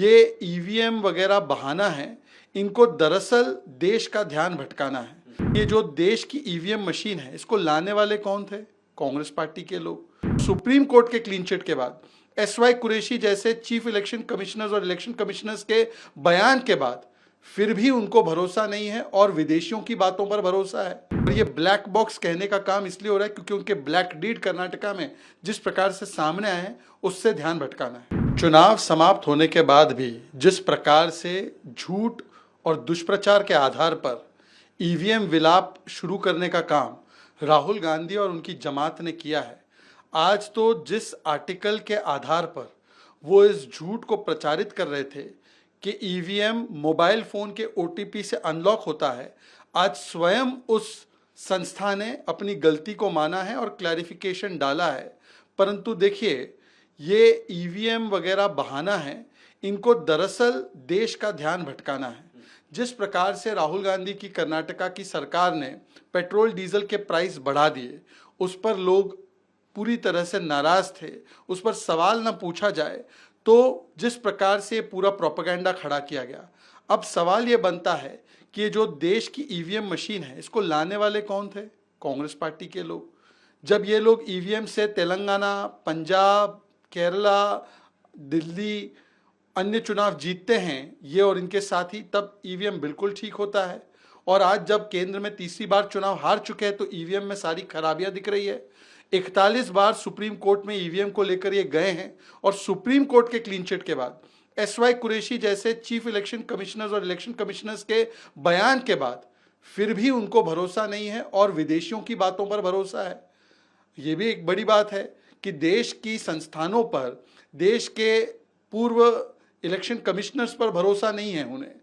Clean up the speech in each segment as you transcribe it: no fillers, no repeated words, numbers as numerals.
ये ईवीएम वगैरह बहाना है, इनको दरअसल देश का ध्यान भटकाना है। ये जो देश की ईवीएम मशीन है, इसको लाने वाले कौन थे? कांग्रेस पार्टी के लोग। सुप्रीम कोर्ट के क्लीन चिट के बाद, एसवाई कुरैशी जैसे चीफ इलेक्शन कमिश्नर्स और इलेक्शन कमिश्नर्स के बयान के बाद फिर भी उनको भरोसा नहीं है और विदेशियों की बातों पर भरोसा है। और ये ब्लैक बॉक्स कहने का काम इसलिए हो रहा है क्योंकि उनके ब्लैक डीड कर्नाटका में जिस प्रकार से सामने आए हैं, उससे ध्यान भटकाना है। चुनाव समाप्त होने के बाद भी जिस प्रकार से झूठ और दुष्प्रचार के आधार पर ईवीएम विलाप शुरू करने का काम राहुल गांधी और उनकी जमात ने किया है, आज तो जिस आर्टिकल के आधार पर वो इस झूठ को प्रचारित कर रहे थे कि ईवीएम मोबाइल फोन के ओटीपी से अनलॉक होता है, आज स्वयं उस संस्था ने अपनी गलती को माना है और क्लैरिफिकेशन डाला है। परंतु देखिए, ये ईवीएम वगैरह बहाना है, इनको दरअसल देश का ध्यान भटकाना है। जिस प्रकार से राहुल गांधी की कर्नाटका की सरकार ने पेट्रोल डीजल के प्राइस बढ़ा दिए, उस पर लोग पूरी तरह से नाराज थे, उस पर सवाल न पूछा जाए तो जिस प्रकार से पूरा प्रोपेगेंडा खड़ा किया गया। अब सवाल ये बनता है कि ये जो देश की ईवीएम मशीन है, इसको लाने वाले कौन थे? कांग्रेस पार्टी के लोग। जब ये लोग ईवीएम से तेलंगाना, पंजाब, केरला, दिल्ली अन्य चुनाव जीतते हैं, ये और इनके साथी, तब ईवीएम बिल्कुल ठीक होता है। और आज जब केंद्र में तीसरी बार चुनाव हार चुके हैं तो ईवीएम में सारी खराबियां दिख रही है। 41 बार सुप्रीम कोर्ट में ईवीएम को लेकर ये गए हैं और सुप्रीम कोर्ट के क्लीन चिट के बाद, एसवाई कुरैशी जैसे चीफ इलेक्शन कमिश्नर्स और इलेक्शन कमिश्नर्स के बयान के बाद फिर भी उनको भरोसा नहीं है और विदेशियों की बातों पर भरोसा है। ये भी एक बड़ी बात है कि देश की संस्थानों पर, देश के पूर्व इलेक्शन कमिश्नर्स पर भरोसा नहीं है उन्हें।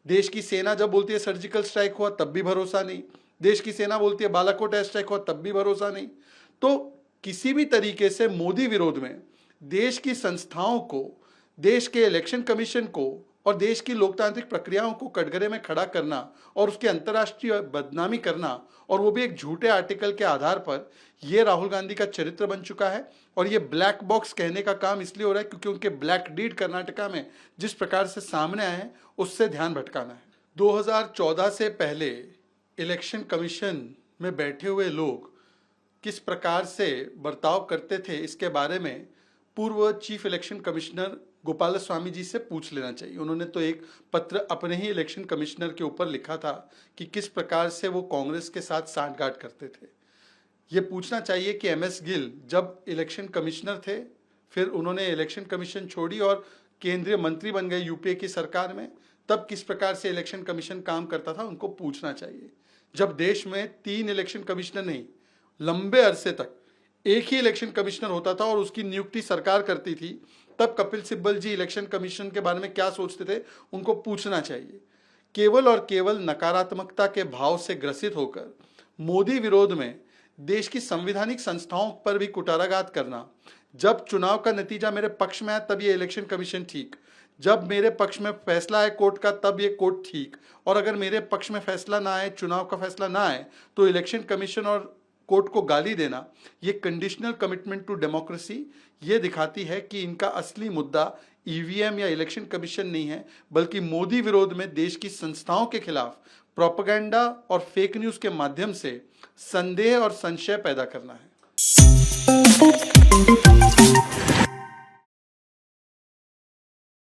देश की सेना जब बोलती है सर्जिकल स्ट्राइक हुआ तब भी भरोसा नहीं, देश की सेना बोलती है बालाकोट एयर स्ट्राइक हुआ तब भी भरोसा नहीं। तो किसी भी तरीके से मोदी विरोध में देश की संस्थाओं को, देश के इलेक्शन कमीशन को और देश की लोकतांत्रिक प्रक्रियाओं को कटघरे में खड़ा करना और उसकी अंतर्राष्ट्रीय बदनामी करना, और वो भी एक झूठे आर्टिकल के आधार पर, ये राहुल गांधी का चरित्र बन चुका है। और ये ब्लैक बॉक्स कहने का काम इसलिए हो रहा है क्योंकि उनके ब्लैक डीड कर्नाटका में जिस प्रकार से सामने आए हैं, उससे ध्यान भटकाना है। 2014 से पहले इलेक्शन कमीशन में बैठे हुए लोग किस प्रकार से बर्ताव करते थे, इसके बारे में पूर्व chief election commissioner Gopal Swami ji से पूछ लेना चाहिए। उन्होंने तो एक पत्र अपने ही इलेक्शन कमिश्नर के ऊपर लिखा था कि किस प्रकार से वो कांग्रेस के साथ सांठगांठ करते थे। ये पूछना चाहिए कि एमएस गिल जब इलेक्शन कमिश्नर थे, फिर उन्होंने इलेक्शन कमीशन छोड़ी और केंद्रीय मंत्री बन गए यूपीए की सरकार में, तब किस प्रकार से इलेक्शन कमीशन काम करता था, उनको पूछना चाहिए। जब देश में 3 इलेक्शन कमिश्नर नहीं, लंबे अरसे तक एक ही इलेक्शन कमिश्नर होता था और उसकी नियुक्ति सरकार करती थी, तब कपिल सिब्बल जी इलेक्शन कमीशन के बारे में क्या सोचते थे, उनको पूछना चाहिए। केवल और केवल नकारात्मकता के भाव से ग्रसित होकर मोदी विरोध में देश की संवैधानिक संस्थाओं पर भी कुटाराघात करना, जब चुनाव का नतीजा मेरे पक्ष में आया तब ये इलेक्शन कमीशन ठीक, जब मेरे पक्ष में फैसला आए कोर्ट का तब ये कोर्ट ठीक, और अगर मेरे पक्ष में फैसला ना आए, चुनाव का फैसला ना आए, तो इलेक्शन कमीशन और कोर्ट को गाली देना, ये कंडीशनल कमिटमेंट टू डेमोक्रेसी, ये दिखाती है कि इनका असली मुद्दा ईवीएम या इलेक्शन कमीशन नहीं है, बल्कि मोदी विरोध में देश की संस्थाओं के खिलाफ प्रोपेगेंडा और फेक न्यूज के माध्यम से संदेह और संशय पैदा करना है।